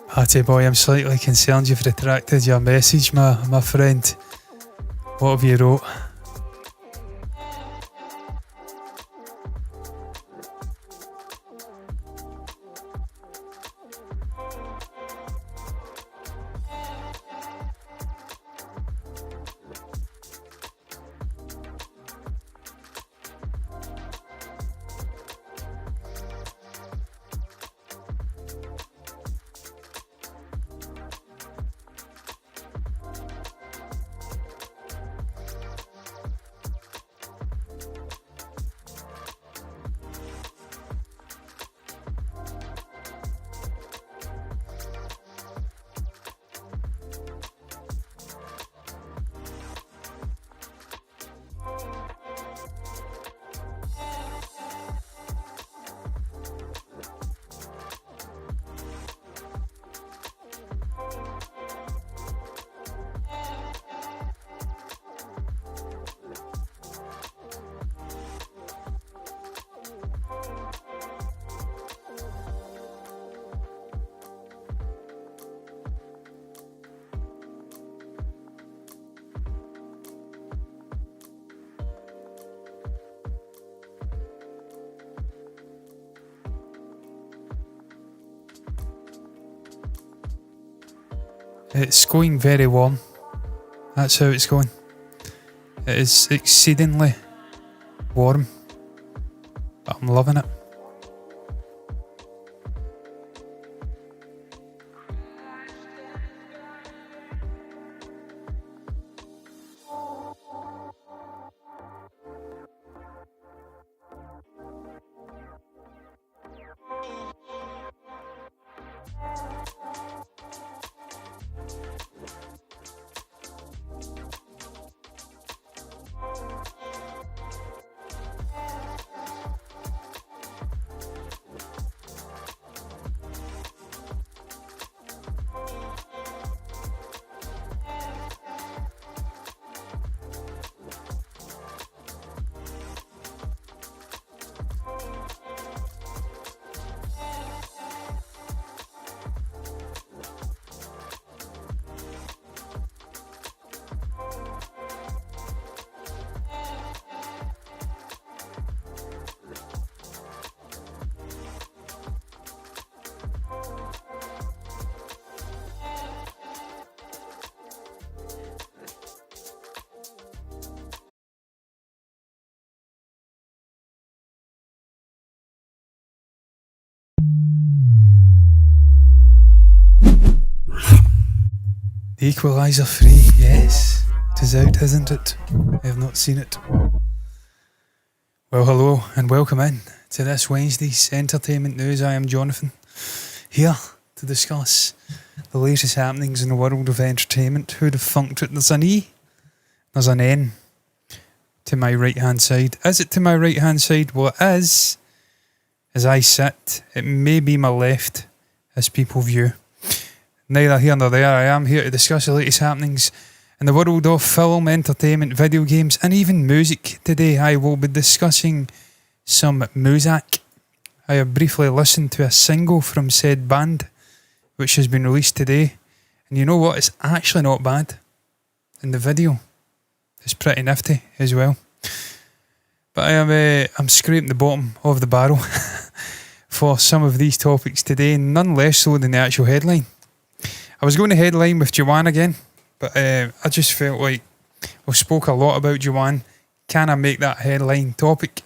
Hattie boy, I'm slightly concerned you've retracted your message, my friend. What have you wrote? It's going very warm. That's how it's going. It is exceedingly warm, but I'm loving it. The Equaliser 3, yes. It is out, isn't it? I have not seen it. Well, hello and welcome in to this Wednesday's entertainment news. I am Jonathan, here to discuss the latest happenings in the world of entertainment. Who'd have funked it? There's an E, there's an N to my right hand side. Is it to my right hand side? Well, it is. As I sit, it may be my left as people view. Neither here nor there, I am here to discuss the latest happenings in the world of film, entertainment, video games and even music. Today I will be discussing some music. I have briefly listened to a single from said band which has been released today, and you know what, it's actually not bad. And the video is pretty nifty as well. But I'm scraping the bottom of the barrel for some of these topics today, none less so than the actual headline. I was going to headline with Jawan again, but I just felt like we spoke a lot about Jawan. Can I make that headline topic?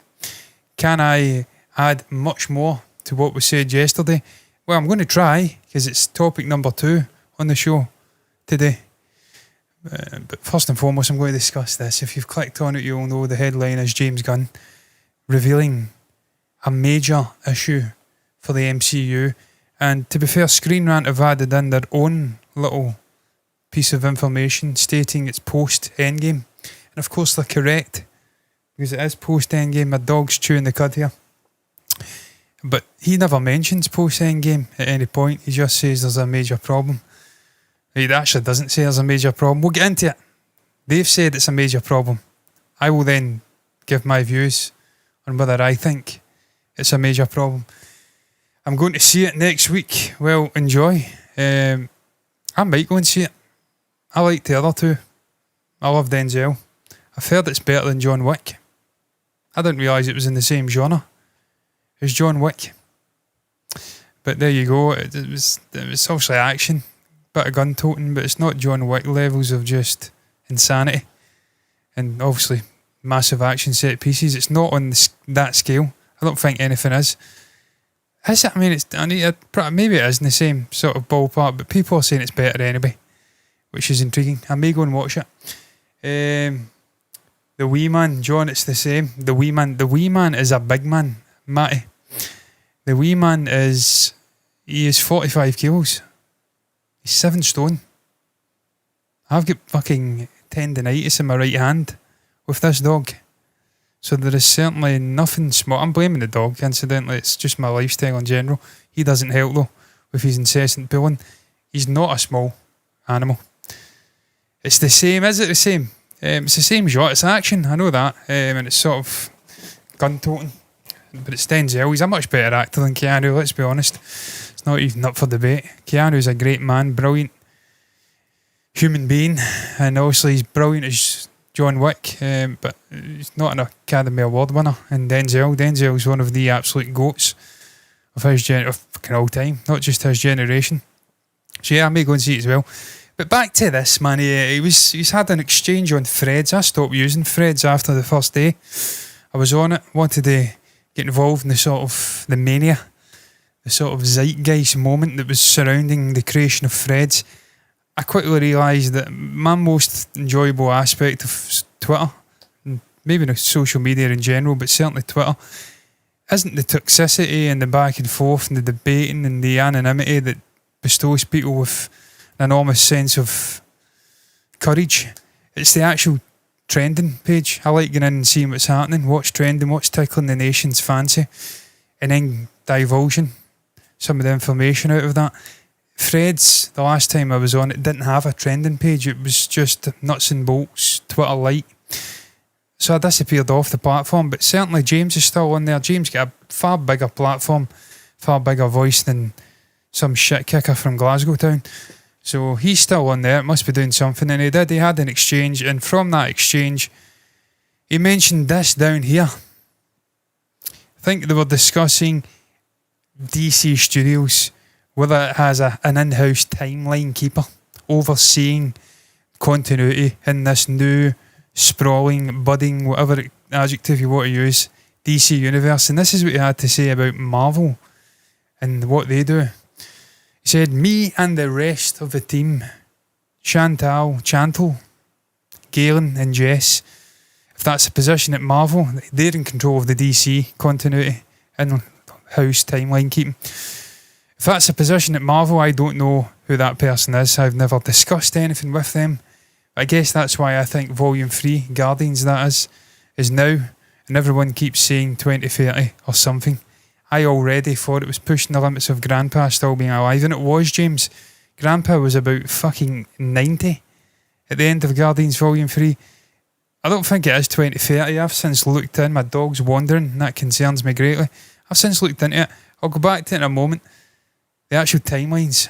Can I add much more to what was said yesterday? Well, I'm going to try, because it's topic number 2 on the show today. But first and foremost, I'm going to discuss this. If you've clicked on it, you'll know the headline is James Gunn revealing a major issue for the MCU. And to be fair, Screen Rant have added in their own little piece of information stating it's post-Endgame. And of course they're correct, because it is post-Endgame. My dog's chewing the cud here. But he never mentions post-Endgame at any point. He just says there's a major problem. It actually doesn't say there's a major problem. We'll get into it. They've said it's a major problem. I will then give my views on whether I think it's a major problem. I'm going to see it next week. Well, enjoy. I might go and see it. I like the other two. I love Denzel. I've heard it's better than John Wick. I didn't realise it was in the same genre as John Wick. But there you go. It was obviously action. Bit of gun toting, but it's not John Wick levels of just insanity. And obviously massive action set pieces. It's not on that scale. I don't think anything is. Is it? I mean, maybe it is in the same sort of ballpark, but people are saying it's better anyway, which is intriguing. I may go and watch it. The wee man, John, it's the same. The wee man is a big man, Matty. The wee man he is 45 kilos. He's 7 stone. I've got fucking tendinitis in my right hand with this dog. So there is certainly nothing small. I'm blaming the dog, incidentally. It's just my lifestyle in general. He doesn't help though with his incessant pulling. He's not a small animal. It's the same, is it the same? It's the same shot, it's action, I know that. And it's sort of gun toting. But it's Denzel. He's a much better actor than Keanu, let's be honest. It's not even up for debate. Keanu's a great man, brilliant human being, and obviously he's brilliant as John Wick, but he's not an Academy Award winner. And Denzel's one of the absolute goats of his fucking all time, not just his generation. So yeah, I may go and see it as well. But back to this, man. He's had an exchange on Threads. I stopped using Threads after the first day I was on it. Wanted to get involved in the sort of the mania, the sort of zeitgeist moment that was surrounding the creation of Threads. I quickly realised that my most enjoyable aspect of Twitter, maybe not social media in general, but certainly Twitter, isn't the toxicity and the back and forth and the debating and the anonymity that bestows people with an enormous sense of courage. It's the actual trending page. I like going in and seeing what's happening, what's trending, what's tickling the nation's fancy, and then divulging some of the information out of that. Threads, the last time I was on it, didn't have a trending page. It was just nuts and bolts, Twitter light. So I disappeared off the platform, but certainly James is still on there. James got a far bigger platform, far bigger voice than some shit kicker from Glasgow town. So he's still on there, must be doing something, and he had an exchange, and from that exchange he mentioned this down here. I think they were discussing DC Studios, whether it has an in-house timeline keeper overseeing continuity in this new sprawling, budding, whatever adjective you want to use, DC universe. And this is what he had to say about Marvel and what they do. He said, "Me and the rest of the team, Chantal, Galen and Jess, if that's a position at Marvel, they're in control of the DC continuity in-house timeline keeping. If that's a position at Marvel, I don't know who that person is. I've never discussed anything with them. I guess that's why I think Volume 3, Guardians that is now, and everyone keeps saying 2030 or something. I already thought it was pushing the limits of Grandpa still being alive, and it was, James. Grandpa was about fucking 90 at the end of Guardians Volume 3. I don't think it is 2030. I've since looked in. My dog's wandering, and that concerns me greatly. I've since looked into it. I'll go back to it in a moment. The actual timelines,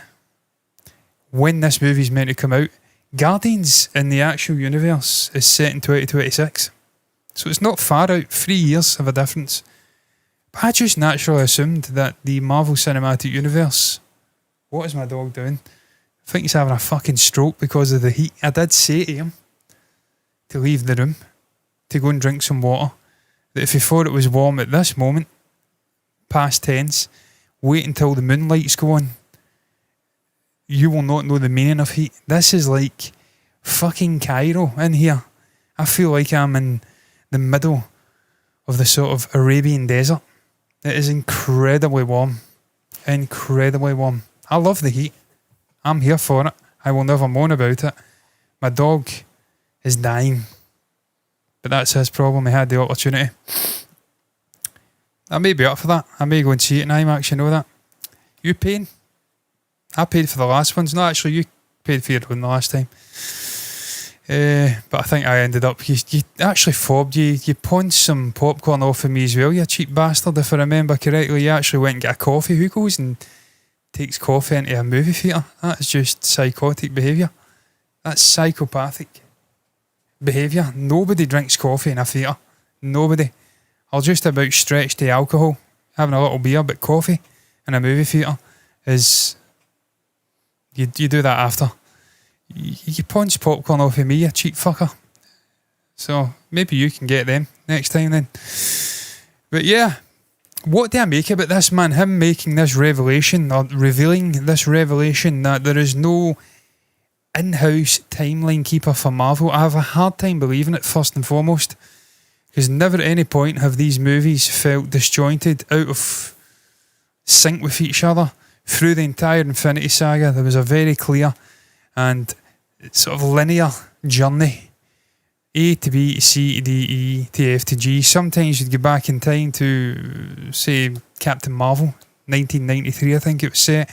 when this movie's meant to come out. Guardians in the actual universe is set in 2026. So it's not far out, 3 years of a difference. But I just naturally assumed that the Marvel Cinematic Universe... What is my dog doing? I think he's having a fucking stroke because of the heat. I did say to him to leave the room, to go and drink some water, that if he thought it was warm at this moment, past tense, wait until the moonlights go on. You will not know the meaning of heat. This is like fucking Cairo in here. I feel like I'm in the middle of the sort of Arabian desert. It is incredibly warm. Incredibly warm. I love the heat. I'm here for it. I will never moan about it. My dog is dying. But that's his problem. He had the opportunity. I may be up for that. I may go and see it in IMAX, you know that. You paying? I paid for the last ones. No, actually, you paid for your own the last time. But I think I ended up, you actually fobbed, you pawned some popcorn off of me as well, you cheap bastard. If I remember correctly, you actually went and got a coffee. Who goes and takes coffee into a movie theatre? That is just psychotic behaviour. That's psychopathic behaviour. Nobody drinks coffee in a theatre. Nobody. I'll just about stretch the alcohol, having a little beer, but coffee in a movie theatre is, you do that after. You punch popcorn off of me, you cheap fucker. So maybe you can get them next time then. But yeah, what do I make about this, man? Him making this revelation, or revealing this revelation, that there is no in-house timeline keeper for Marvel. I have a hard time believing it, first and foremost, because never at any point have these movies felt disjointed, out of sync with each other. Through the entire Infinity Saga, there was a very clear and sort of linear journey. A to B to C to D E to F to G. Sometimes you'd go back in time to, say, Captain Marvel, 1993 I think it was set.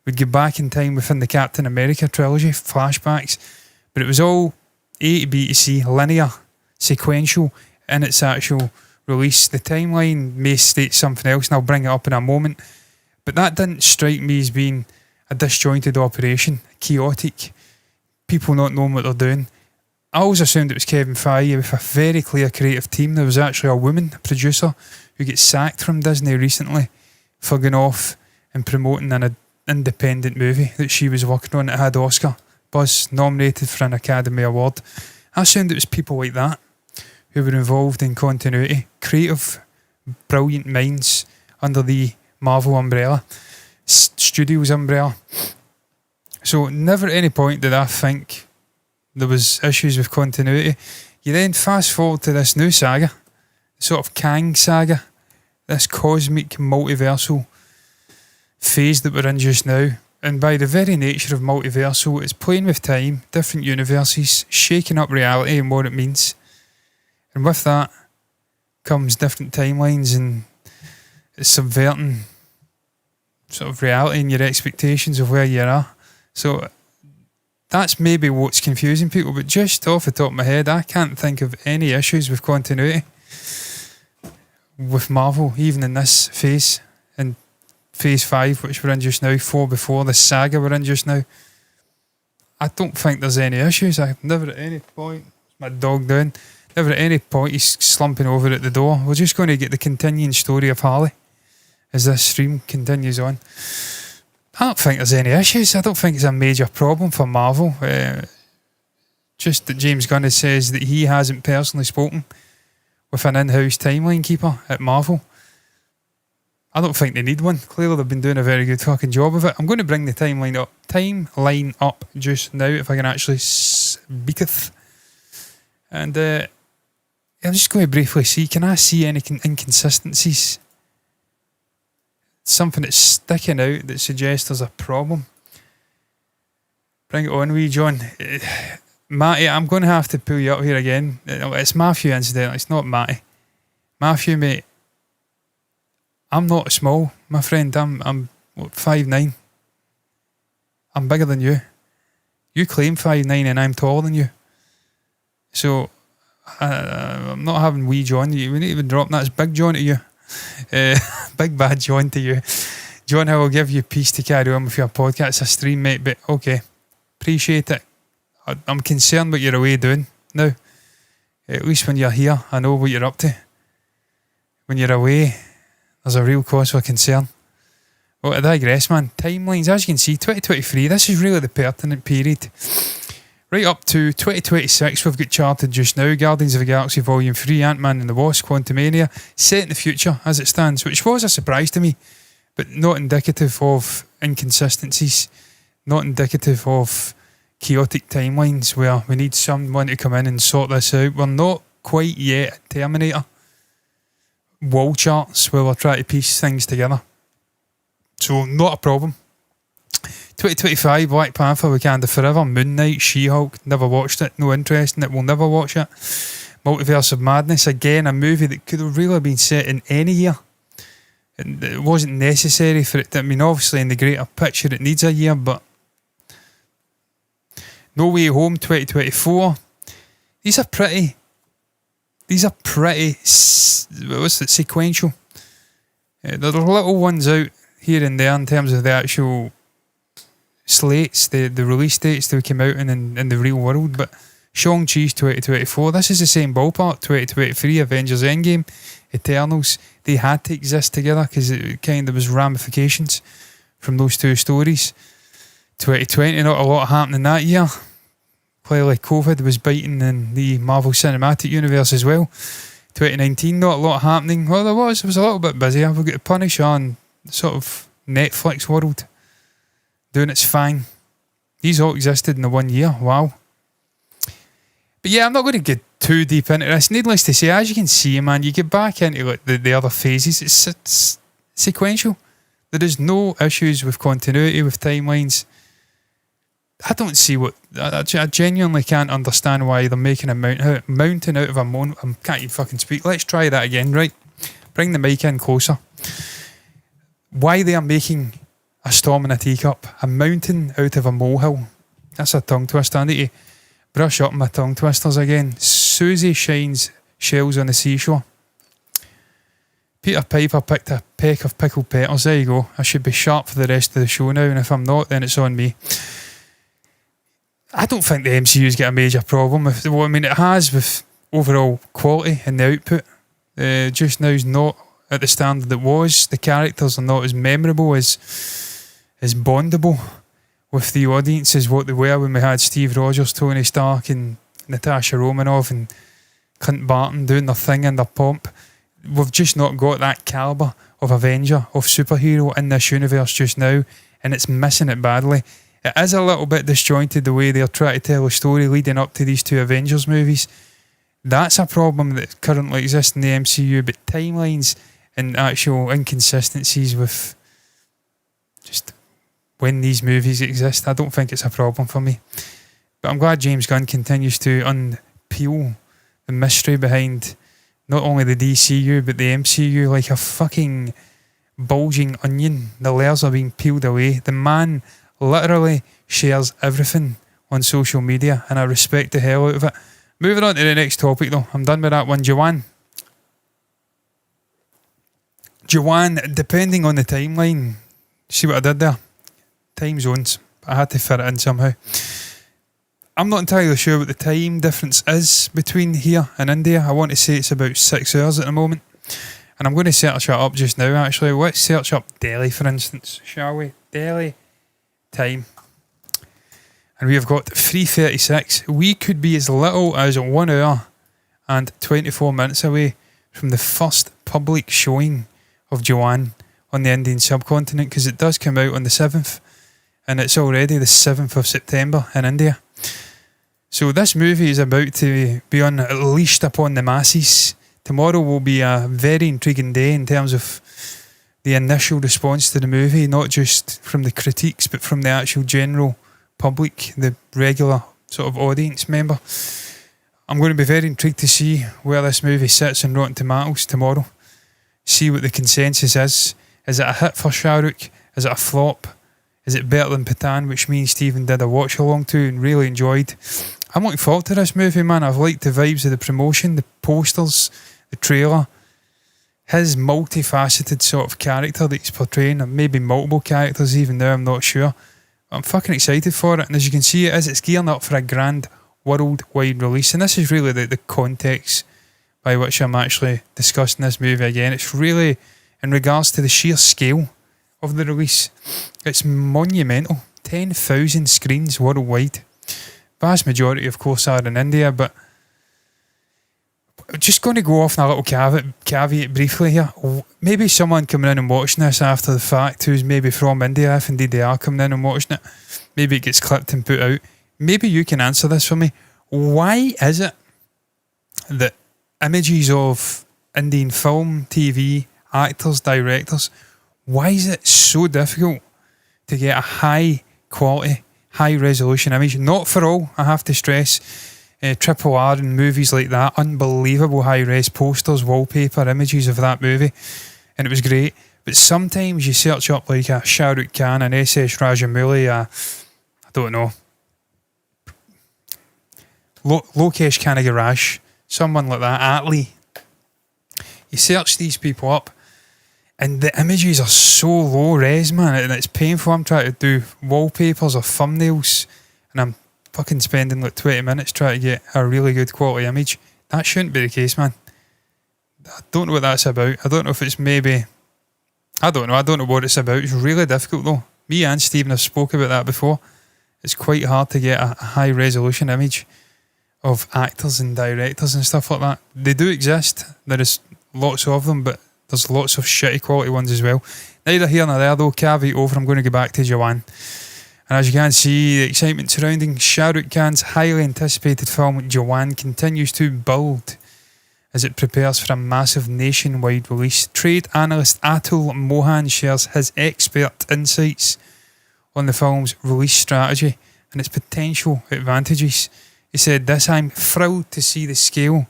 We'd go back in time within the Captain America trilogy, flashbacks. But it was all A to B to C, linear, sequential in its actual release. The timeline may state something else, and I'll bring it up in a moment. But that didn't strike me as being a disjointed operation, chaotic, people not knowing what they're doing. I always assumed it was Kevin Feige with a very clear creative team. There was actually a woman, a producer, who gets sacked from Disney recently for going off and promoting an independent movie that she was working on that had Oscar buzz, nominated for an Academy Award. I assumed it was people like that who were involved in continuity, creative, brilliant minds under the Marvel umbrella, Studios umbrella. So never at any point did I think there was issues with continuity. You then fast forward to this new saga, sort of Kang saga, this cosmic multiversal phase that we're in just now. And by the very nature of multiversal, it's playing with time, different universes, shaking up reality and what it means. And with that comes different timelines, and it's subverting sort of reality and your expectations of where you are. So that's maybe what's confusing people, but just off the top of my head, I can't think of any issues with continuity with Marvel, even in this phase, in phase 5, which we're in just now, 4 before the saga we're in just now. I don't think there's any issues. I've never at any point, my dog doing, never at any point he's slumping over at the door. We're just going to get the continuing story of Harley as this stream continues on. I don't think there's any issues. I don't think it's a major problem for Marvel. Just that James Gunn says that he hasn't personally spoken with an in-house timeline keeper at Marvel. I don't think they need one. Clearly they've been doing a very good fucking job of it. I'm going to bring the timeline up just now, if I can actually speaketh. And I'm just going to briefly see, can I see any inconsistencies? Something that's sticking out that suggests there's a problem. Bring it on, wee John. Matty, I'm going to have to pull you up here again. It's Matthew, incidentally. It's not Matty. Matthew, mate. I'm not small, my friend. I'm 5'9". I'm bigger than you. You claim 5'9", and I'm taller than you. So I'm not having wee John. We need to drop that as Big John to you. Big bad John to you. John, I will give you peace to carry on with your podcast. It's a stream, mate, but okay. Appreciate it. I'm concerned what you're away doing now. At least when you're here, I know what you're up to. When you're away, there's a real cause for concern. Well, I digress, man. Timelines, as you can see, 2023, this is really the pertinent period. Right up to 2026, we've got charted just now. Guardians of the Galaxy Volume 3, Ant-Man and the Wasp, Quantumania, set in the future as it stands, which was a surprise to me, but not indicative of inconsistencies, not indicative of chaotic timelines where we need someone to come in and sort this out. We're not quite yet at Terminator wall charts where we're trying to piece things together. So, not a problem. 2025, Black Panther, Wakanda Forever, Moon Knight, She-Hulk, never watched it, no interest in it, will never watch it. Multiverse of Madness, again, a movie that could have really been set in any year. It wasn't necessary for it to, I mean, obviously in the greater picture it needs a year, but No Way Home 2024. These are pretty sequential. There are little ones out here and there in terms of the actual slates, the release dates they came out in the real world, but Shang-Chi's 2024, this is the same ballpark. 2023, Avengers Endgame, Eternals, they had to exist together because it kind of was ramifications from those two stories. 2020, not a lot happening that year. Clearly COVID was biting in the Marvel Cinematic Universe as well. 2019, not a lot happening. Well, there was. It was a little bit busier. We've got the Punisher and sort of Netflix world doing its thing. These all existed in the 1 year. Wow. But yeah, I'm not going to get too deep into this. Needless to say, as you can see, man, you get back into like the other phases. It's sequential. There is no issues with continuity, with timelines. I don't see what... I genuinely can't understand why they're making a mountain out of a molehill. I can't even fucking speak. Let's try that again, right? Bring the mic in closer. Why they are making a storm in a teacup, a mountain out of a molehill. That's a tongue twister. I need to brush up my tongue twisters again. Susie shines shells on the seashore. Peter Piper picked a peck of pickled peppers. There you go. I should be sharp for the rest of the show now, and if I'm not, then it's on me. I don't think the MCU's got a major problem. I mean, it has with overall quality and the output. Just now is not at the standard it was. The characters are not as memorable, as bondable with the audience as what they were when we had Steve Rogers, Tony Stark and Natasha Romanoff and Clint Barton doing their thing in their pomp. We've just not got that calibre of Avenger, of superhero in this universe just now, and it's missing it badly. It is a little bit disjointed the way they're trying to tell a story leading up to these two Avengers movies. That's a problem that currently exists in the MCU, but timelines and actual inconsistencies with just when these movies exist, I don't think it's a problem for me. But I'm glad James Gunn continues to unpeel the mystery behind not only the DCU but the MCU like a fucking bulging onion. The layers are being peeled away. The man literally shares everything on social media and I respect the hell out of it. Moving on to the next topic though. I'm done with that one. Jawan, depending on the timeline, see what I did there? Time zones. I had to fit it in somehow. I'm not entirely sure what the time difference is between here and India. I want to say it's about 6 hours at the moment. And I'm going to search it up just now actually. Let's search up Delhi for instance, shall we? Delhi time. And we have got 3:36. We could be as little as 1 hour and 24 minutes away from the first public showing of Jawan on the Indian subcontinent, because it does come out on the 7th and it's already the 7th of September in India. So this movie is about to be unleashed upon the masses. Tomorrow will be a very intriguing day in terms of the initial response to the movie, not just from the critiques but from the actual general public, the regular sort of audience member. I'm going to be very intrigued to see where this movie sits in Rotten Tomatoes tomorrow. See what the consensus is. Is it a hit for Shah Rukh? Is it a flop? Is it better than Patan, which me and Stephen did a watch along to and really enjoyed? I'm looking forward to this movie, man. I've liked the vibes of the promotion, the posters, the trailer, his multifaceted sort of character that he's portraying, or maybe multiple characters even now, I'm not sure. I'm fucking excited for it, and as you can see it's gearing up for a grand worldwide release, and this is really the context by which I'm actually discussing this movie again. It's really in regards to the sheer scale of the release. It's monumental. 10,000 screens worldwide. Vast majority of course are in India, but I'm just going to go off on a little caveat briefly here. Maybe someone coming in and watching this after the fact who's maybe from India, if indeed they are coming in and watching it, maybe it gets clipped and put out. Maybe you can answer this for me. Why is it that images of Indian film, TV, actors, directors, why is it so difficult to get a high quality, high resolution image? Not for all, I have to stress. Triple R and movies like that, unbelievable high res posters, wallpaper, images of that movie, and it was great. But sometimes you search up like a Shah Rukh Khan, an SS Rajamouli, I don't know, Lokesh Kana Garage, someone like that, Atlee. You search these people up, and the images are so low res, man, and it's painful. I'm trying to do wallpapers or thumbnails, and I'm fucking spending like 20 minutes trying to get a really good quality image. That shouldn't be the case, man. I don't know what that's about. I don't know if it's maybe... I don't know what it's about. It's really difficult though. Me and Stephen have spoke about that before. It's quite hard to get a high resolution image of actors and directors and stuff like that. They do exist. There is lots of them, but there's lots of shitty quality ones as well. Neither here nor there though. Caveat over, I'm going to go back to Jawan. And as you can see, the excitement surrounding Shah Rukh Khan's highly anticipated film Jawan continues to build as it prepares for a massive nationwide release. Trade analyst Atul Mohan shares his expert insights on the film's release strategy and its potential advantages. He said this: "I'm thrilled to see the scale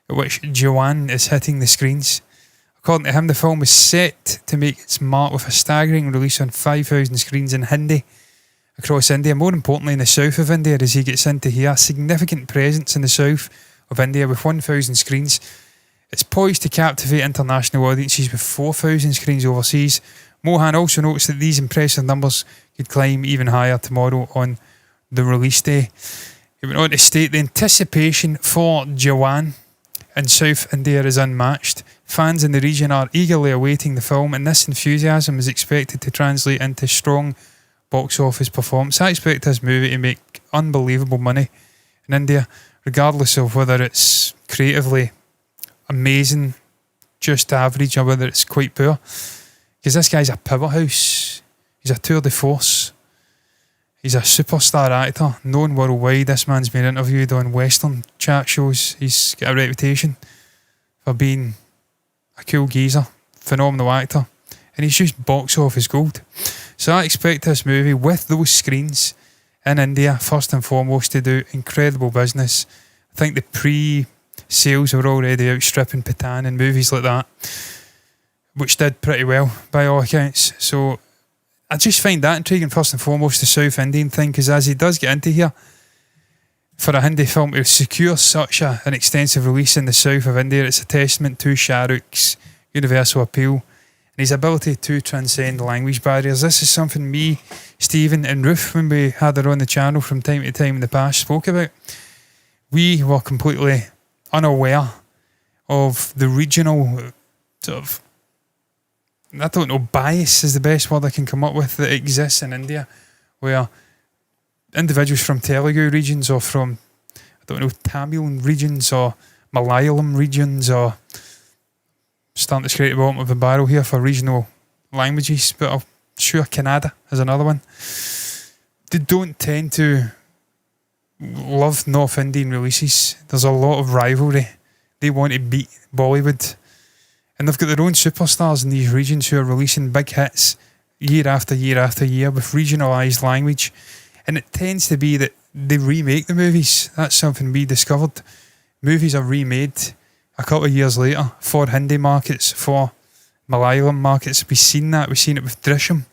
at which Jawan is hitting the screens." According to him, the film is set to make its mark with a staggering release on 5,000 screens in Hindi across India, more importantly in the south of India, as he gets into here. A significant presence in the south of India with 1,000 screens. It's poised to captivate international audiences with 4,000 screens overseas. Mohan also notes that these impressive numbers could climb even higher tomorrow on the release day. He went on to state the anticipation for Jawan in South India is unmatched. Fans in the region are eagerly awaiting the film, and this enthusiasm is expected to translate into strong box office performance. I expect this movie to make unbelievable money in India, regardless of whether it's creatively amazing, just average, or whether it's quite poor. Because this guy's a powerhouse. He's a tour de force. He's a superstar actor, known worldwide. This man's been interviewed on Western chat shows. He's got a reputation for being a cool geezer, phenomenal actor, and he's just box office gold. So I expect this movie, with those screens in India, first and foremost, to do incredible business. I think the pre-sales are already outstripping Patan and movies like that, which did pretty well by all accounts. So I just find that intriguing, first and foremost, the South Indian thing, because as he does get into here, for a Hindi film to secure such an extensive release in the south of India, it's a testament to Shah Rukh's universal appeal and his ability to transcend language barriers. This is something me, Stephen and Rukh, when we had her on the channel from time to time in the past, spoke about. We were completely unaware of the regional sort of, I don't know, bias is the best word I can come up with, that exists in India, where individuals from Telugu regions or from, I don't know, Tamil regions or Malayalam regions, or starting to scrape the bottom of the barrel here for regional languages, but I'm sure Kannada is another one. They don't tend to love North Indian releases. There's a lot of rivalry. They want to beat Bollywood. And they've got their own superstars in these regions who are releasing big hits year after year after year with regionalised language. And it tends to be that they remake the movies. That's something we discovered. Movies are remade a couple of years later for Hindi markets, for Malayalam markets. We've seen that. We've seen it with Drishyam.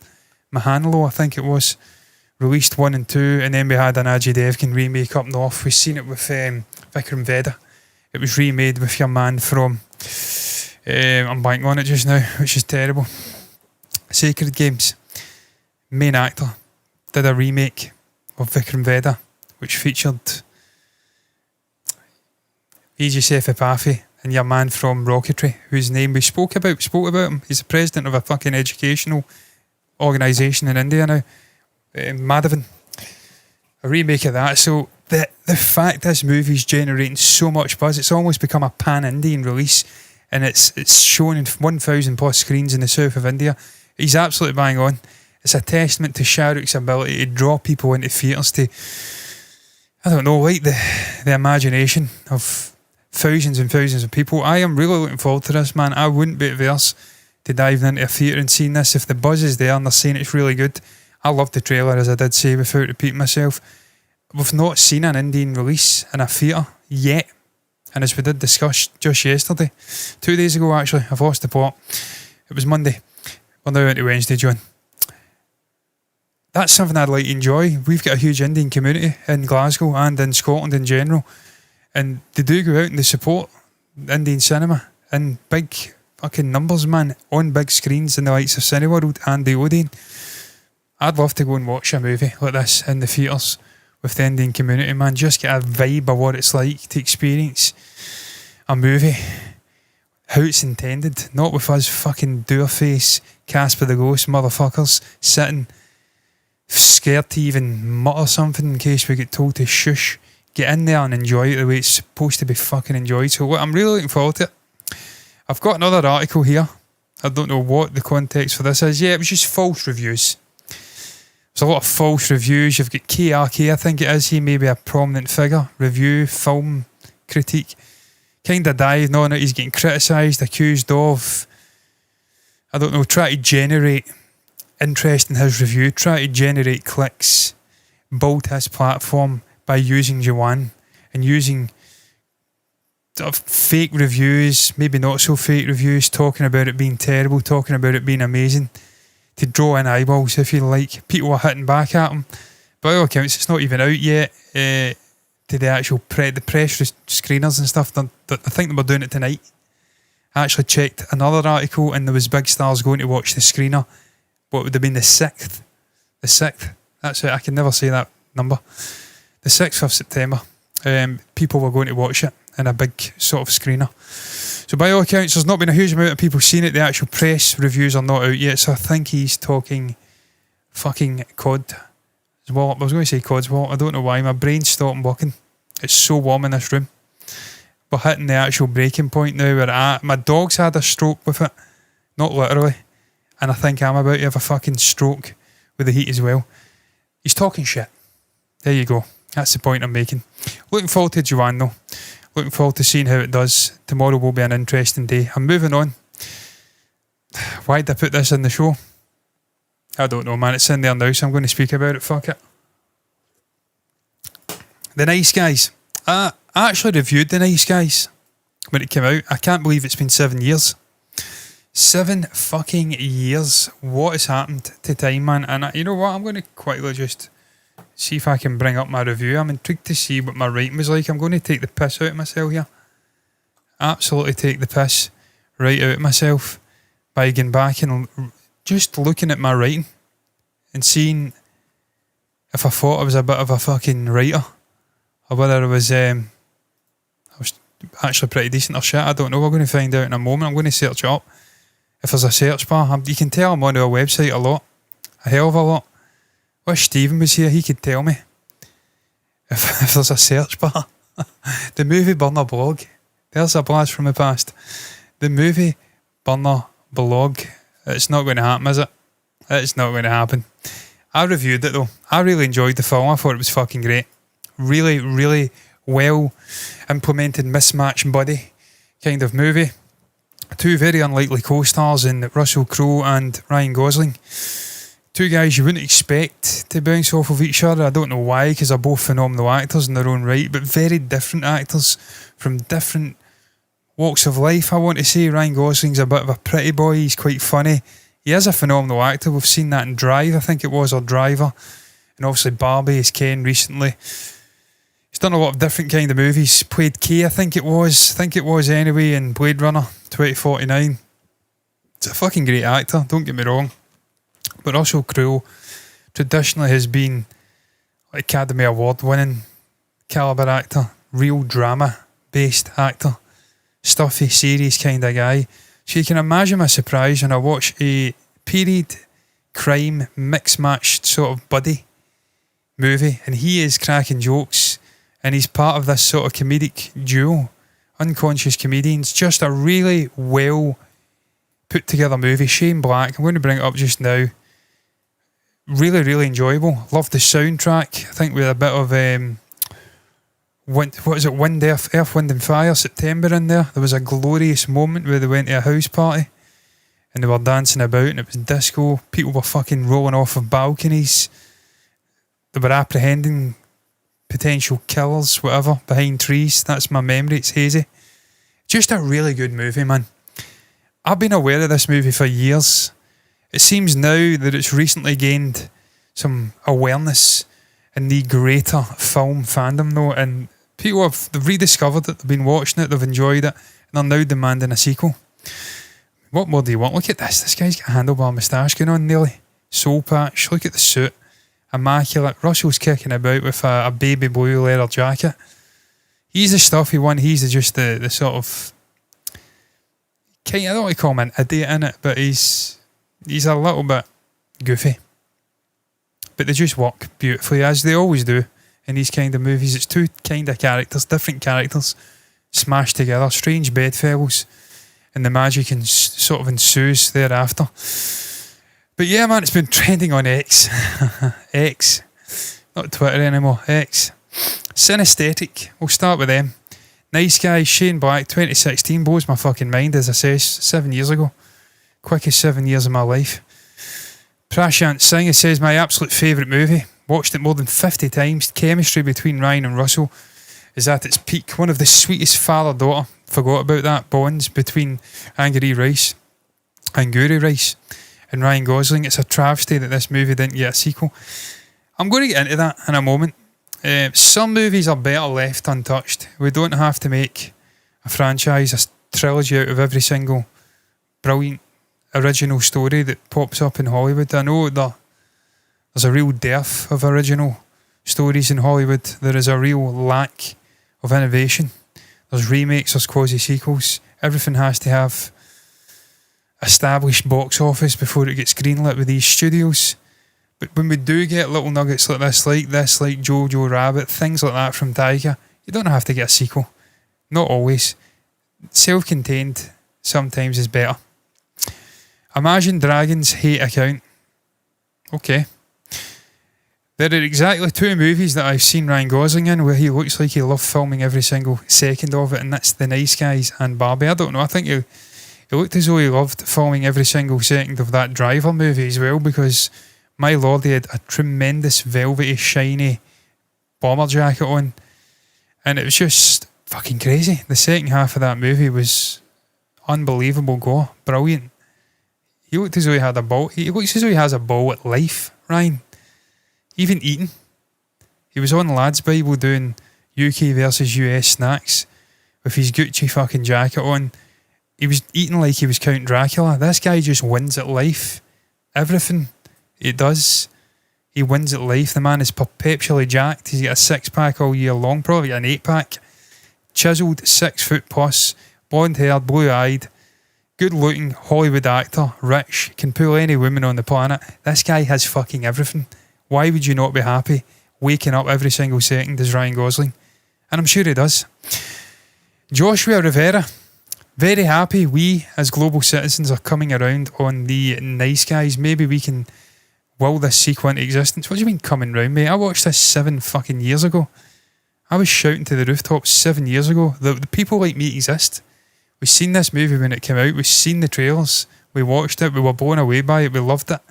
Mahanlo, I think it was, released 1 and 2, and then we had an Ajay Devgan remake up north. We've seen it with Vikram Vedha. It was remade with your man from... I'm blanking on it just now, which is terrible. Sacred Games. Main actor did a remake of Vikram Vedha, which featured Vijay Sethupathi and your man from Rocketry, whose name we spoke about him. He's the president of a fucking educational organisation in India now, Madhavan. A remake of that. So the fact this movie's generating so much buzz, it's almost become a pan-Indian release, and it's shown in 1,000 plus screens in the south of India. He's absolutely bang on. It's a testament to Shah Rukh's ability to draw people into theatres, to, I don't know, like the imagination of thousands and thousands of people. I am really looking forward to this, man. I wouldn't be adverse to diving into a theatre and seeing this if the buzz is there and they're saying it's really good. I loved the trailer, as I did say, without repeating myself. We've not seen an Indian release in a theatre yet. And as we did discuss just yesterday, 2 days ago actually, I've lost the plot. It was Monday. We're now into Wednesday, John. that's something I'd like to enjoy. We've got a huge Indian community in Glasgow and in Scotland in general, and they do go out and they support Indian cinema in big fucking numbers, man, on big screens in the likes of Cineworld and the Odeon. I'd love to go and watch a movie like this in the theatres with the Indian community, man. Just get a vibe of what it's like to experience a movie how it's intended, not with us fucking doorface Casper the Ghost motherfuckers sitting scared to even mutter something in case we get told to shush. Get in there and enjoy it the way it's supposed to be fucking enjoyed. So I'm really looking forward to it. I've got another article here. I don't know what the context for this is. Yeah, it was just false reviews. There's a lot of false reviews. You've got KRK, I think it is. He may be a prominent figure. Review, film, critique. Kind of diving on it. He's getting criticised, accused of, I don't know, try to generate interest in his review, try to generate clicks, build his platform by using Jawan and using fake reviews, maybe not so fake reviews, talking about it being terrible, talking about it being amazing, to draw in eyeballs, if you like. People are hitting back at him. By all accounts, it's not even out yet to the actual the press screeners and stuff. I think they were doing it tonight. I actually checked another article and there was big stars going to watch the screener. What would have been the 6th? The 6th. That's it. I can never say that number. The 6th of September. People were going to watch it in a big sort of screener. So by all accounts, there's not been a huge amount of people seeing it. The actual press reviews are not out yet. So I think he's talking fucking cod. Well, I was going to say codswallop. I don't know why. My brain's stopped working. It's so warm in this room. We're hitting the actual breaking point now. My dog's had a stroke with it. Not literally. And I think I'm about to have a fucking stroke with the heat as well. He's talking shit. There you go. That's the point I'm making. Looking forward to Jawan though. Looking forward to seeing how it does. Tomorrow will be an interesting day. I'm moving on. Why did I put this in the show? I don't know, man. It's in there now, so I'm going to speak about it. Fuck it. The Nice Guys. I actually reviewed The Nice Guys when it came out. I can't believe it's been 7 years. 7 fucking years. What has happened to time, man? And you know what? I'm going to quickly just see if I can bring up my review. I'm intrigued to see what my rating was like. I'm going to take the piss out of myself here. Absolutely take the piss right out of myself by going back and just looking at my writing and seeing if I thought I was a bit of a fucking writer or whether I was actually pretty decent or shit. I don't know. We're going to find out in a moment. I'm going to search it up. If there's a search bar, you can tell I'm on our website a lot. A hell of a lot. Wish Stephen was here, he could tell me if there's a search bar. The Movie Burner blog. There's a blast from the past. The Movie Burner blog. It's not going to happen, is it? It's not going to happen. I reviewed it though. I really enjoyed the film. I thought it was fucking great. Really, really well implemented mismatch buddy kind of movie. Two very unlikely co-stars in Russell Crowe and Ryan Gosling. Two guys you wouldn't expect to bounce off of each other. I don't know why, because they're both phenomenal actors in their own right, but very different actors from different walks of life. I want to say Ryan Gosling's a bit of a pretty boy. He's quite funny. He is a phenomenal actor. We've seen that in Drive, I think it was, or Driver. And obviously Barbie as Ken recently. He's done a lot of different kind of movies. Played Kay, I think it was anyway, in Blade Runner 2049. He's a fucking great actor, don't get me wrong. But Russell Crowe traditionally has been Academy Award winning calibre actor, real drama based actor, stuffy, serious kind of guy. So you can imagine my surprise when I watch a period crime mix matched sort of buddy movie and he is cracking jokes and he's part of this sort of comedic duo, unconscious comedians. Just a really well put together movie. Shane Black, I'm going to bring it up just now. Really, really enjoyable. Love the soundtrack. I think with a bit of Earth, Wind and Fire, September in there. There was a glorious moment where they went to a house party and they were dancing about and it was disco. People were fucking rolling off of balconies. They were apprehending potential killers, whatever, behind trees. That's my memory. It's hazy. Just a really good movie, man. I've been aware of this movie for years. It seems now that it's recently gained some awareness in the greater film fandom though, and they've rediscovered it, they've been watching it, they've enjoyed it, and they're now demanding a sequel. What more do you want? Look at this guy's got a handlebar moustache going on nearly. Soul patch, look at the suit. Immaculate. Russell's kicking about with a baby blue leather jacket. He's the stuffy one, he's just the sort of... I don't want to call him an idiot in it, but he's a little bit goofy. But they just work beautifully, as they always do in these kind of movies. It's two kind of characters, different characters, smashed together, strange bedfellows, and the magic sort of ensues thereafter. But yeah, man, it's been trending on X. X. Not Twitter anymore, X. Synesthetic, we'll start with them. Nice Guys, Shane Black, 2016, blows my fucking mind, as I say, 7 years ago. Quickest 7 years of my life. Prashant Singh says, my absolute favourite movie. Watched it more than 50 times. Chemistry between Ryan and Russell is at its peak. One of the sweetest father-daughter, forgot about that, bonds between Angourie Rice and Guru Rice and Ryan Gosling. It's a travesty that this movie didn't get a sequel. I'm going to get into that in a moment. Some movies are better left untouched. We don't have to make a franchise, a trilogy out of every single brilliant original story that pops up in Hollywood. I know there's a real dearth of original stories in Hollywood. There is a real lack of innovation. There's remakes, there's quasi-sequels. Everything has to have established box office before it gets greenlit with these studios. But when we do get little nuggets like Jojo Rabbit, things like that from Taika, you don't have to get a sequel. Not always. Self-contained sometimes is better. Imagine Dragons hate account. Okay. There are exactly 2 movies that I've seen Ryan Gosling in where he looks like he loved filming every single second of it, and that's The Nice Guys and Barbie. I don't know, I think he looked as though he loved filming every single second of that Driver movie as well, because my lord, he had a tremendous velvety, shiny bomber jacket on, and it was just fucking crazy. The second half of that movie was unbelievable gore, brilliant. He looked as though he had a ball. He looks as though he has a ball at life, Ryan. Even eating. He was on Lads Bible doing UK versus US snacks with his Gucci fucking jacket on. He was eating like he was Count Dracula. This guy just wins at life. Everything he does, he wins at life. The man is perpetually jacked. He's got a 6-pack all year long, probably an 8-pack. Chiseled, 6 foot plus, blonde haired, blue eyed, good looking Hollywood actor, rich, can pull any woman on the planet. This guy has fucking everything. Why would you not be happy waking up every single second as Ryan Gosling? And I'm sure he does. Joshua Rivera, very happy we as global citizens are coming around on the Nice Guys. Maybe we can will this sequel into existence. What do you mean coming round, mate? I watched this 7 fucking years ago. I was shouting to the rooftops 7 years ago that the people like me exist. We've seen this movie when it came out. We've seen the trailers. We watched it. We were blown away by it. We loved it.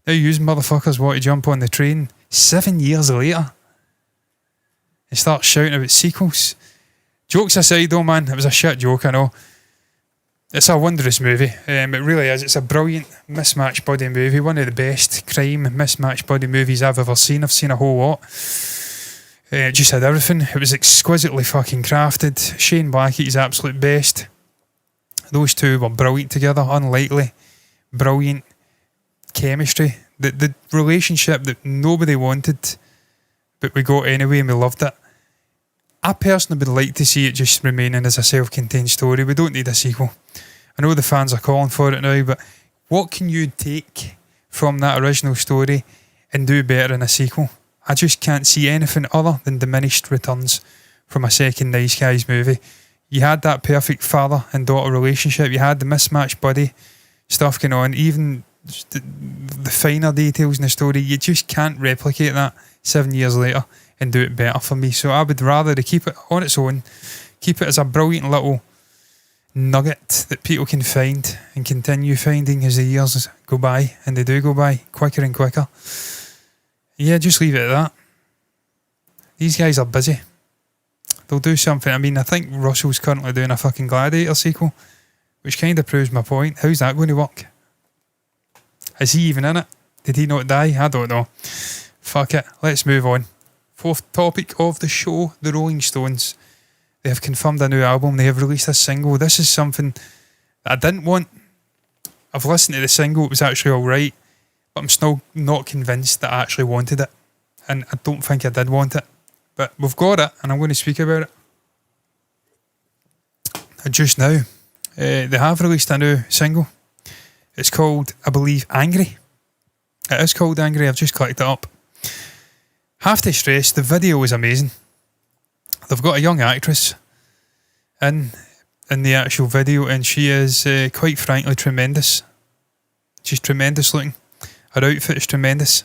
Now you motherfuckers want to jump on the train 7 years later and start shouting about sequels. Jokes aside though, man, it was a shit joke, I know. It's a wondrous movie. It really is. It's a brilliant mismatched body movie. One of the best crime mismatched body movies I've ever seen. I've seen a whole lot. It just had everything. It was exquisitely fucking crafted. Shane Black at his absolute best. Those two were brilliant together. Unlikely. Brilliant chemistry. The relationship that nobody wanted, but we got anyway and we loved it. I personally would like to see it just remaining as a self-contained story. We don't need a sequel. I know the fans are calling for it now, but what can you take from that original story and do better in a sequel? I just can't see anything other than diminished returns from a second Nice Guys movie. You had that perfect father and daughter relationship. You had the mismatched buddy stuff going on. Even the finer details in the story, you just can't replicate that 7 years later and do it better for me. So I would rather to keep it on its own, keep it as a brilliant little nugget that people can find and continue finding as the years go by, and they do go by quicker and quicker. Yeah, just leave it at that. These guys are busy. They'll do something. I mean, I think Russell's currently doing a fucking Gladiator sequel, which kind of proves my point. How's that going to work? Is he even in it? Did he not die? I don't know. Fuck it. Let's move on. Fourth topic of the show, the Rolling Stones. They have confirmed a new album. They have released a single. This is something that I didn't want. I've listened to the single. It was actually alright. But I'm still not convinced that I actually wanted it. And I don't think I did want it. But we've got it, and I'm going to speak about it. Just now, they have released a new single. It's called, I believe, Angry. It is called Angry. I've just clicked it up. Have to stress, the video is amazing. They've got a young actress in the actual video, and she is quite frankly tremendous. She's tremendous looking. Her outfit is tremendous.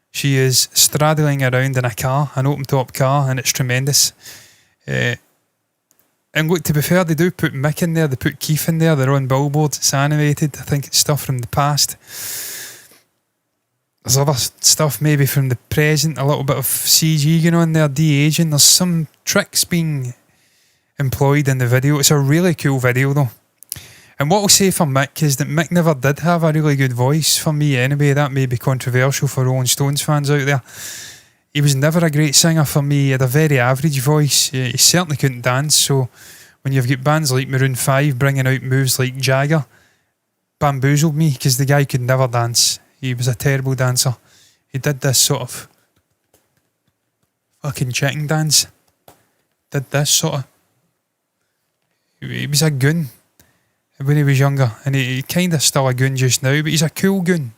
She is straddling around in a car, an open top car, and it's tremendous. And look, to be fair, they do put Mick in there, they put Keith in there, they're on billboards, it's animated. I think it's stuff from the past. There's other stuff maybe from the present, a little bit of CG going on there, de-aging. There's some tricks being employed in the video. It's a really cool video though. And what I'll say for Mick is that Mick never did have a really good voice for me anyway. That may be controversial for Rolling Stones fans out there. He was never a great singer for me. He had a very average voice. He certainly couldn't dance, so when you've got bands like Maroon 5 bringing out moves like Jagger, bamboozled me because the guy could never dance. He was a terrible dancer. He did this sort of fucking chicken dance. Did this sort of... He was a goon when he was younger, and he kind of still a goon just now, but he's a cool goon.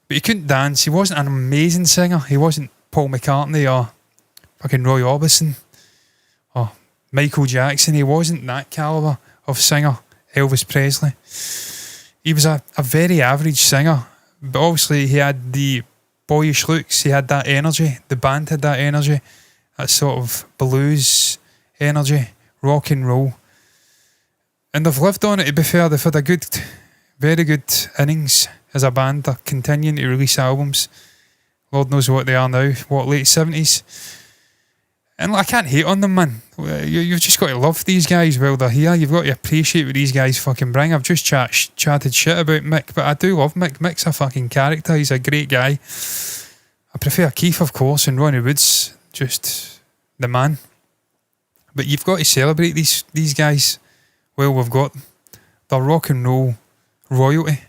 But he couldn't dance. He wasn't an amazing singer. He wasn't Paul McCartney or fucking Roy Orbison or Michael Jackson. He wasn't that calibre of singer. Elvis Presley. He was a very average singer, but obviously he had the boyish looks. He had that energy. The band had that energy, that sort of blues energy, rock and roll. And they've lived on it, to be fair. They've had a good, very good innings as a band. They're continuing to release albums. Lord knows what they are now. What, late 70s? And I can't hate on them, man. You've just got to love these guys while they're here. You've got to appreciate what these guys fucking bring. I've just chatted shit about Mick, but I do love Mick. Mick's a fucking character. He's a great guy. I prefer Keith, of course, and Ronnie Wood's just the man. But you've got to celebrate these guys. Well, we've got their rock and roll royalty.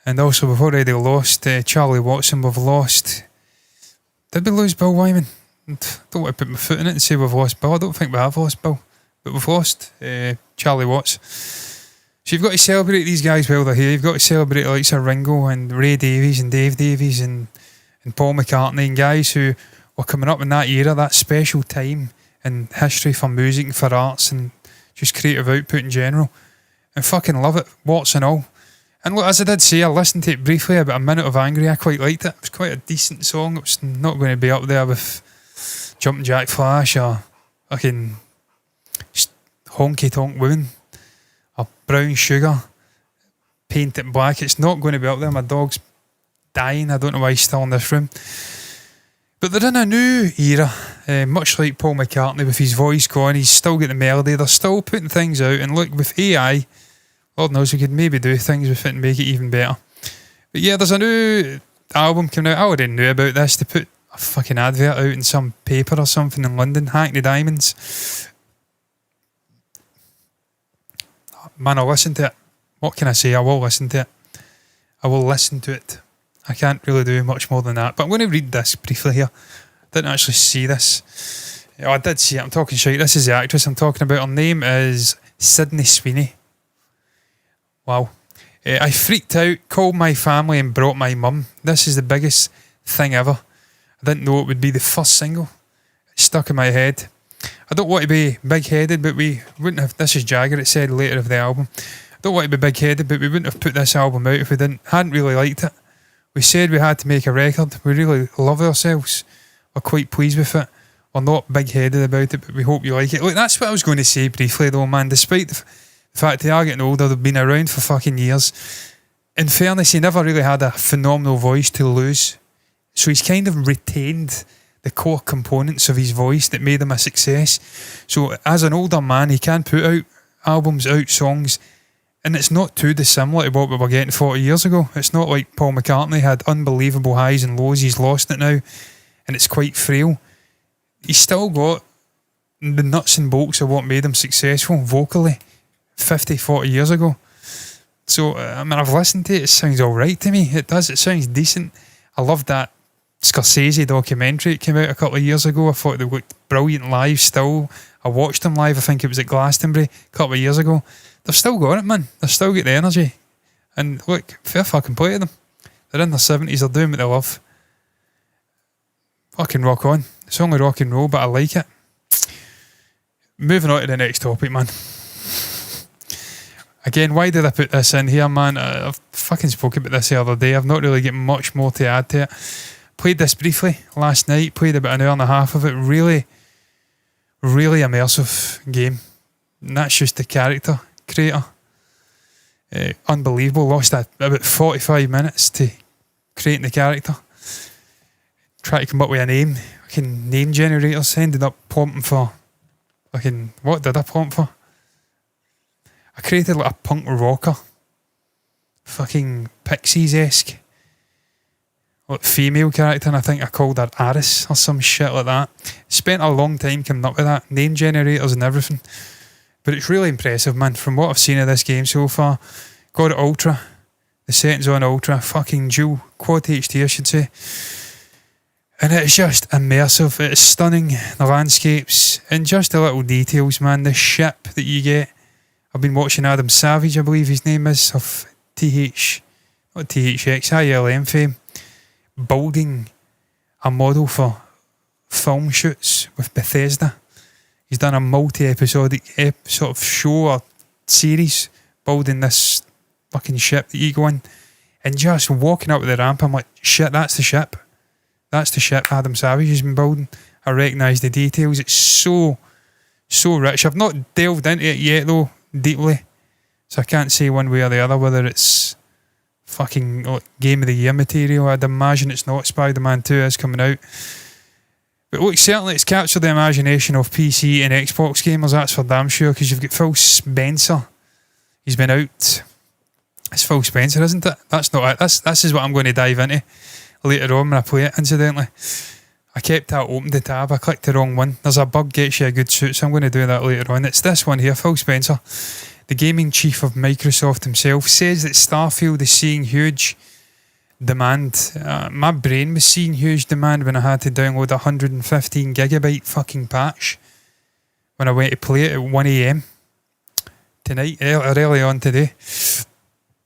And also, we've already lost Charlie Watson. We've lost... Did we lose Bill Wyman? I don't want to put my foot in it and say we've lost Bill. I don't think we have lost Bill. But we've lost Charlie Watts. So you've got to celebrate these guys while they're here. You've got to celebrate the likes of Ringo and Ray Davies and Dave Davies and Paul McCartney and guys who were coming up in that era, that special time in history for music and for arts and just creative output in general. And fucking love it, Watts and all. And look, as I did say, I listened to it briefly, about a minute of Angry. I quite liked it. It was quite a decent song. It was not going to be up there with Jumpin' Jack Flash or fucking Honky Tonk Woman or Brown Sugar, Paint It Black. It's not going to be up there. My dog's dying. I don't know why he's still in this room. But they're in a new era, much like Paul McCartney with his voice gone. He's still got the melody. They're still putting things out. And look, with AI... Lord knows we could maybe do things with it and make it even better. But yeah, there's a new album coming out. I already knew about this. They put a fucking advert out in some paper or something in London. Hackney Diamonds. Man, I'll listen to it. What can I say? I will listen to it. I will listen to it. I can't really do much more than that. But I'm going to read this briefly here. I didn't actually see this. Oh, I did see it. I'm talking shit. This is the actress I'm talking about. Her name is Sydney Sweeney. Wow. I freaked out, called my family and brought my mum. This is the biggest thing ever. I didn't know it would be the first single. It stuck in my head. I don't want to be big-headed, but we wouldn't have... This is Jagger, it said later of the album. I don't want to be big-headed, but we wouldn't have put this album out if we hadn't really liked it. We said we had to make a record. We really love ourselves. We're quite pleased with it. We're not big-headed about it, but we hope you like it. Look, that's what I was going to say briefly though, man. Despite the fact they are getting older, they've been around for fucking years. In fairness, he never really had a phenomenal voice to lose. So he's kind of retained the core components of his voice that made him a success. So as an older man, he can put out albums, out songs, And it's not too dissimilar to what we were getting 40 years ago. It's not like Paul McCartney had unbelievable highs and lows. He's lost it now, and it's quite frail. He's still got the nuts and bolts of what made him successful vocally 50, 40 years ago. So, I mean, I've listened to it. It sounds all right to me. It does. It sounds decent. I loved that Scorsese documentary. It came out a couple of years ago. I thought they looked brilliant live still. I watched them live. I think it was at Glastonbury a couple of years ago. They've still got it, man. They've still got the energy. And look, fair fucking play to them. They're in their 70s. They're doing what they love. Fucking rock on. It's only rock and roll, but I like it. Moving on to the next topic, man. Again, why did I put this in here, man? I've fucking spoke about this the other day. I've not really got much more to add to it. Played this briefly last night. Played about an hour and a half of it. Really, really immersive game. And that's just the character creator. Unbelievable. Lost about 45 minutes to creating the character. Try to come up with a name. Fucking name generators. Ended up prompting for fucking, what did I prompt for? I created like a punk rocker. Fucking Pixies-esque. Like female character, and I think I called her Aris or some shit like that. Spent a long time coming up with that. Name generators and everything. But it's really impressive, man. From what I've seen of this game so far. Got it Ultra. The settings on Ultra. Fucking dual. Quad HD, I should say. And it's just immersive. It's stunning. The landscapes. And just the little details, man. The ship that you get. I've been watching Adam Savage, I believe his name is, of not THX, ILM fame, building a model for film shoots with Bethesda. He's done a multi-episodic sort of show or series building this fucking ship that you go in. And just walking up the ramp, I'm like, shit, that's the ship. That's the ship Adam Savage has been building. I recognise the details. It's so rich. I've not delved into it yet, though, deeply. So I can't say one way or the other whether it's fucking like, Game of the Year material. I'd imagine it's not. Spider-Man 2 is coming out. But look, certainly it's captured the imagination of PC and Xbox gamers, that's for damn sure, because you've got Phil Spencer. He's been out. It's Phil Spencer, isn't it? That's not it. This is what I'm going to dive into later on when I play it, incidentally. I kept that open, the tab. I clicked the wrong one. There's a bug gets you a good suit, so I'm going to do that later on. It's this one here. Phil Spencer, the gaming chief of Microsoft himself, says that Starfield is seeing huge demand. My brain was seeing huge demand when I had to download a 115 gigabyte fucking patch when I went to play it at 1 a.m. tonight, or early on today.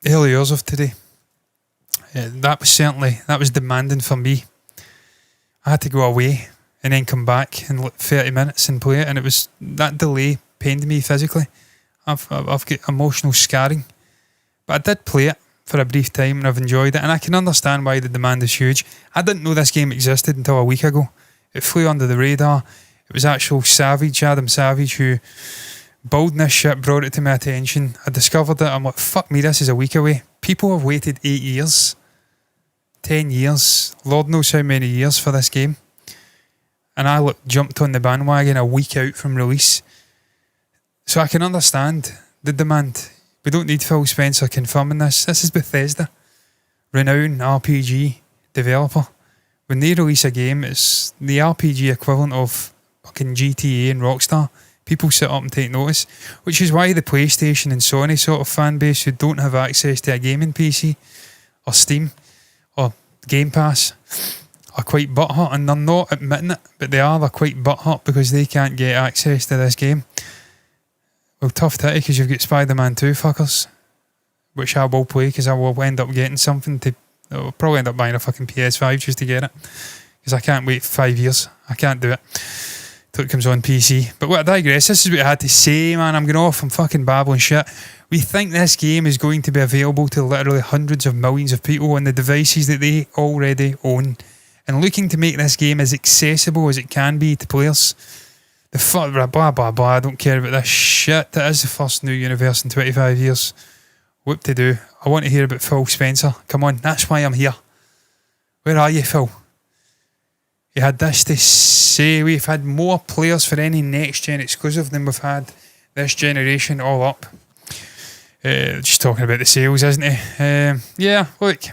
Early hours of today. That was demanding for me. I had to go away and then come back in like 30 minutes and play it, and it was that delay pained me physically. I've got emotional scarring, but I did play it for a brief time and I've enjoyed it, and I can understand why the demand is huge. I didn't know this game existed until a week ago. It flew under the radar. It was actual Adam Savage, who built this ship, brought it to my attention. I discovered it. I'm like, fuck me, this is a week away. People have waited 8 years. 10 years, Lord knows how many years for this game, and I jumped on the bandwagon a week out from release. So I can understand the demand. We don't need Phil Spencer confirming this. This is Bethesda, renowned RPG developer. When they release a game, it's the RPG equivalent of fucking GTA and Rockstar. People sit up and take notice, which is why the PlayStation and Sony sort of fan base who don't have access to a gaming PC or Steam or Game Pass are quite butthurt, and they're not admitting it, but they're quite butthurt because they can't get access to this game. Well, tough titty, because you've got Spider-Man 2 fuckers, which I will play because I will end up getting something to. I'll probably end up buying a fucking PS5 just to get it, because I can't wait 5 years. I can't do it till it comes on PC. But what I digress. This is what I had to say, man. I'm going off. I'm fucking babbling shit. We think this game is going to be available to literally hundreds of millions of people on the devices that they already own, and looking to make this game as accessible as it can be to players. The blah blah blah, I don't care about this shit. That is the first new universe in 25 years. What to do? I want to hear about Phil Spencer. Come on, that's why I'm here. Where are you, Phil? He had this to say. We've had more players for any next gen exclusive than we've had this generation all up. Just talking about the sales, isn't he? Yeah, look.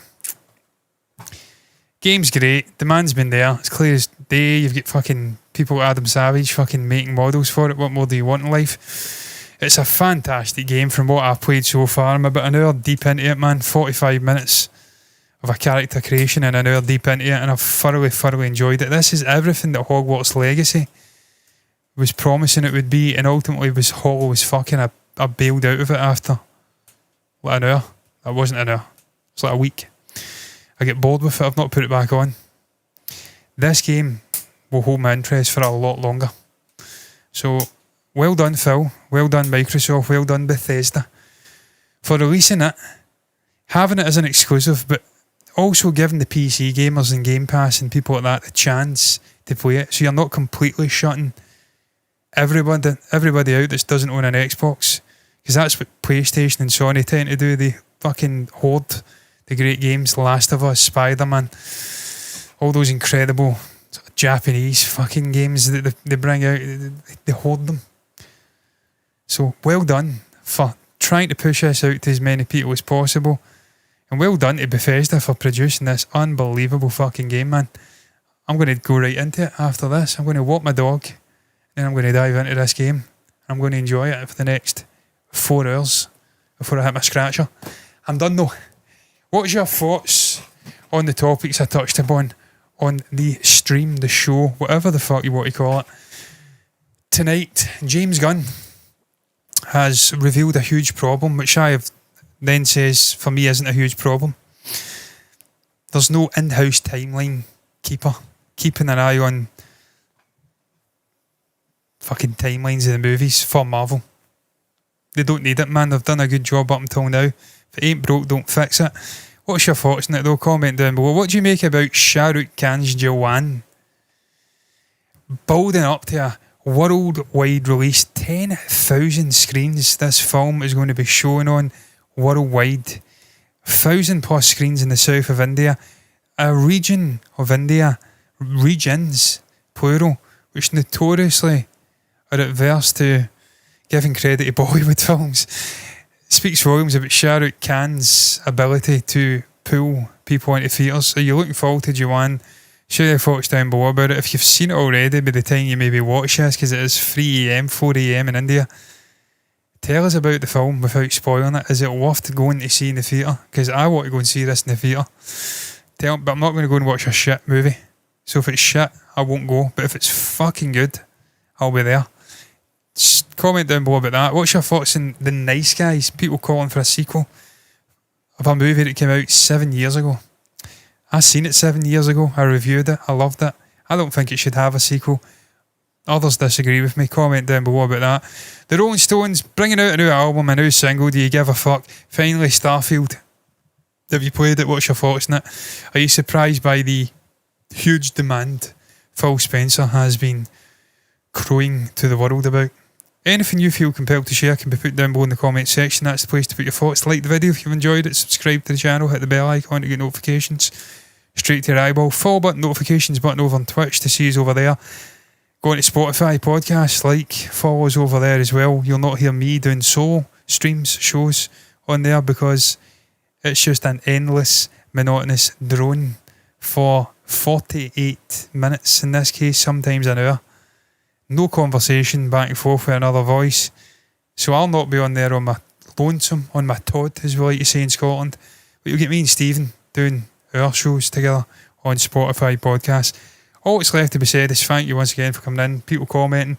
Game's great. Demand's been there. It's clear as day. You've got fucking people, Adam Savage, fucking making models for it. What more do you want in life? It's a fantastic game from what I've played so far. I'm about an hour deep into it, man. 45 minutes of a character creation and an hour deep into it, and I've thoroughly enjoyed it. This is everything that Hogwarts Legacy was promising it would be, and ultimately was hollow as fucking. I bailed out of it after like an hour. That wasn't an hour. It's like a week. I get bored with it. I've not put it back on. This game will hold my interest for a lot longer. So, well done, Phil. Well done, Microsoft. Well done, Bethesda, for releasing it, having it as an exclusive, but also giving the PC gamers and Game Pass and people like that the chance to play it. So you're not completely shutting everybody out that doesn't own an Xbox, because that's what PlayStation and Sony tend to do. They fucking hoard the great games, Last of Us, Spider-Man, all those incredible sort of Japanese fucking games that they bring out. They hoard them. So well done for trying to push this out to as many people as possible, and well done to Bethesda for producing this unbelievable fucking game, man. I'm going to go right into it after this. I'm going to walk my dog, and I'm going to dive into this game. I'm going to enjoy it for the next 4 hours before I hit my scratcher. I'm done though. What's your thoughts on the topics I touched upon on the stream, the show, whatever the fuck you want to call it? Tonight, James Gunn has revealed a huge problem, which I have then says for me isn't a huge problem. There's no in-house timeline keeping an eye on fucking timelines of the movies for Marvel. They don't need it, man. They've done a good job up until now. If it ain't broke, don't fix it. What's your thoughts on it though? Comment down below. What do you make about Shah Rukh Khan's Jawan building up to a worldwide release? 10,000 screens this film is going to be shown on worldwide. 1,000+ screens in the south of India. A region of India, regions, plural, which notoriously are adverse to giving credit to Bollywood films. Speaks volumes about Shah Rukh Khan's ability to pull people into theatres. Are you looking forward to Jawan? Share your thoughts down below about it. If you've seen it already by the time you maybe watch this, because it is 3 AM, 4 AM in India, tell us about the film without spoiling it. Is it worth going to see in the theatre? Because I want to go and see this in the theatre. But I'm not going to go and watch a shit movie. So if it's shit, I won't go. But if it's fucking good, I'll be there. Just comment down below about that. What's your thoughts on The Nice Guys? People calling for a sequel of a movie that came out 7 years ago. I seen it 7 years ago. I reviewed it. I loved it. I don't think it should have a sequel. Others disagree with me. Comment down below about that. The Rolling Stones bringing out a new album, a new single. Do you give a fuck? Finally, Starfield. Have you played it? What's your thoughts on it? Are you surprised by the huge demand Phil Spencer has been crowing to the world about? Anything you feel compelled to share can be put down below in the comment section. That's the place to put your thoughts. Like the video if you've enjoyed it. Subscribe to the channel. Hit the bell icon to get notifications straight to your eyeball. Follow button, notifications button over on Twitch to see us over there. Go into Spotify podcasts, follow us over there as well. You'll not hear me doing solo streams, shows on there, because it's just an endless, monotonous drone for 48 minutes in this case, sometimes an hour. No conversation back and forth with another voice. So I'll not be on there on my lonesome, on my Todd, as we like to say in Scotland. But you'll get me and Stephen doing our shows together on Spotify podcasts. All that's left to be said is thank you once again for coming in, people commenting.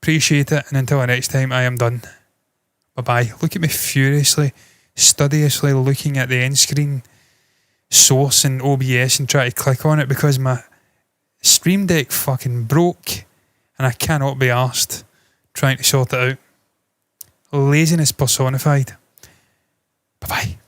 Appreciate it, and until the next time, I am done. Bye-bye. Look at me furiously, studiously looking at the end screen source in OBS and try to click on it because my Stream Deck fucking broke and I cannot be arsed trying to sort it out. Laziness personified. Bye-bye.